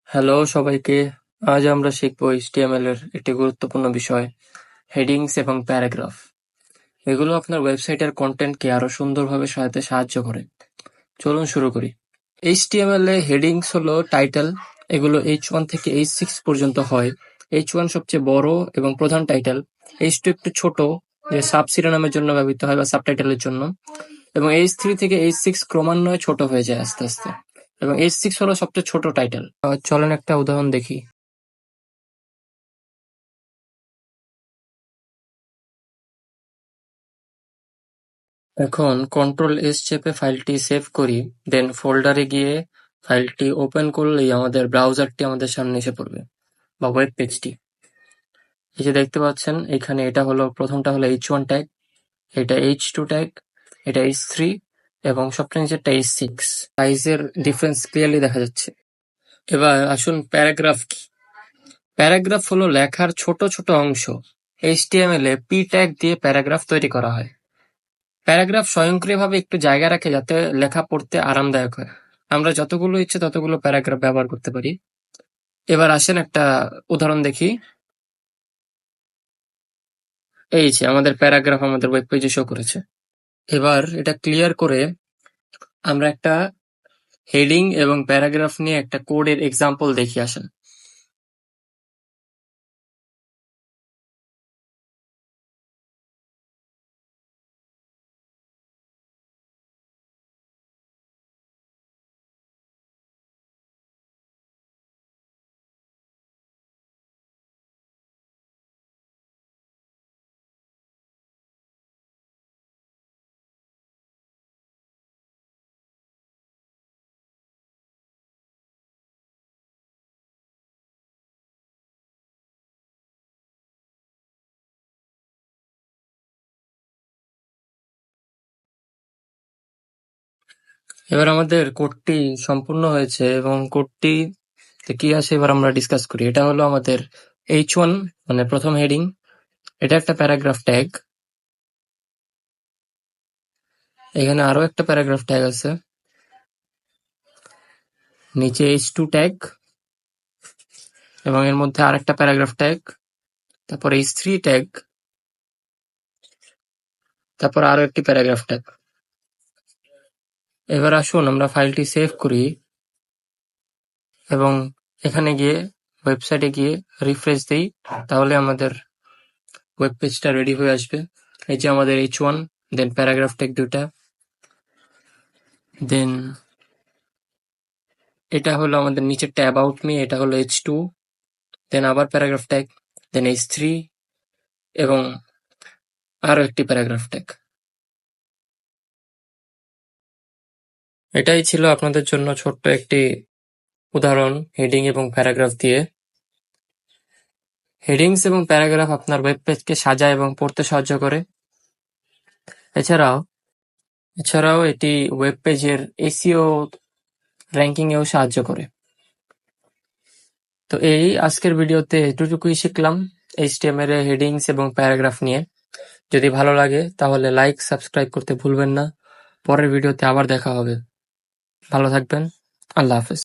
Hello সবাইকে। আজ আমরা শিখব HTML এর একটি গুরুত্বপূর্ণ বিষয়, হেডিংস এবং প্যারাগ্রাফ। এগুলো আপনার ওয়েবসাইটের কন্টেন্টকে আরো সুন্দরভাবে সাজাতে সাহায্য করে। চলুন শুরু করি। HTML এ হেডিংস হলো টাইটেল। এগুলো H1 থেকে H6 পর্যন্ত হয়। H1 সবচেয়ে বড় এবং প্রধান টাইটেল। H2 একটু ছোট, যে সাব শিরোনামের জন্য ব্যবহৃত হয় বা সাবটাইটেলের জন্য। এবং H3 থেকে H6 ক্রমান্বয়ে ছোট হয়ে যায় আস্তে আস্তে। এবং H6 হলো সবচেয়ে ছোট টাইটেল। চলেন একটা উদাহরণ দেখি। এখন Ctrl+S চেপে ফাইলটি সেভ করি, দেন ফোল্ডারে গিয়ে ফাইলটি ওপেন করলেই আমাদের ব্রাউজারটি আমাদের সামনে এসে পড়বে বা ওয়েব পেজটি। এই যে দেখতে পাচ্ছেন এখানে এটা হলো, প্রথমটা হলো H1 ট্যাগ, এটা H2 ট্যাগ, এটা H3 এবং সবচেয়ে নিচেরটা H6। সাইজের ডিফারেন্স ক্লিয়ারলি দেখা যাচ্ছে। এবার আসুন প্যারাগ্রাফ কি। প্যারাগ্রাফ হলো লেখার ছোট ছোট অংশ। HTML এ p ট্যাগ দিয়ে প্যারাগ্রাফ তৈরি করা হয়। প্যারাগ্রাফ স্বয়ংক্রিয়ভাবে একটু জায়গা রাখে যাতে লেখা পড়তে আরামদায়ক হয়। আমরা যতগুলো ইচ্ছে ততগুলো প্যারাগ্রাফ ব্যবহার করতে পারি। এবার আসেন একটা উদাহরণ দেখি। এই যে আমাদের প্যারাগ্রাফ আমাদের ওয়েব পেজে শো করেছে। এবার এটা ক্লিয়ার করে আমরা একটা হেডিং এবং প্যারাগ্রাফ নিয়ে একটা কোডের এক্সাম্পল দেখি, আসেন। এবার আমাদের কোডটি সম্পূর্ণ হয়েছে এবং কোডটি কি আছে এবার আমরা ডিসকাস করি। এটা হলো আমাদের H1 মানে প্রথম হেডিং, এটা একটা প্যারাগ্রাফ ট্যাগ, এখানে আরো একটা প্যারাগ্রাফ ট্যাগ আছে, নিচে H2 ট্যাগ এবং এর মধ্যে আরেকটা প্যারাগ্রাফ ট্যাগ, তারপর H3 ট্যাগ, তারপর আরো একটি প্যারাগ্রাফ ট্যাগ। এবার আসুন আমরা ফাইলটি সেভ করি এবং এখানে গিয়ে ওয়েবসাইটে গিয়ে রিফ্রেশ দিই, তাহলে আমাদের ওয়েব পেজটা রেডি হয়ে আসবে। এই যে আমাদের H1, দেন প্যারাগ্রাফ ট্যাগ দুটা, দেন এটা হলো আমাদের নিচেরটা অ্যাবাউট মি, এটা হলো H2, দেন আবার প্যারাগ্রাফ ট্যাগ, দেন H3 এবং আরো একটি প্যারাগ্রাফ ট্যাগ। এটাই ছিল আপনাদের জন্য ছোট্ট একটি উদাহরণ হেডিং এবং প্যারাগ্রাফ দিয়ে। হেডিংস এবং প্যারাগ্রাফ আপনার ওয়েব পেজকে সাজায় এবং পড়তে সাহায্য করে। এছাড়াও এছাড়াও এটি ওয়েব পেজের এসইও র্যাঙ্কিং এও সাহায্য করে। তো এই আজকের ভিডিওতে এটুকুই শিখলাম HTML এর হেডিংস এবং প্যারাগ্রাফ নিয়ে। যদি ভালো লাগে তাহলে লাইক, সাবস্ক্রাইব করতে ভুলবেন না। পরের ভিডিওতে আবার দেখা হবে। ভালো থাকবেন। আল্লাহ হাফেজ।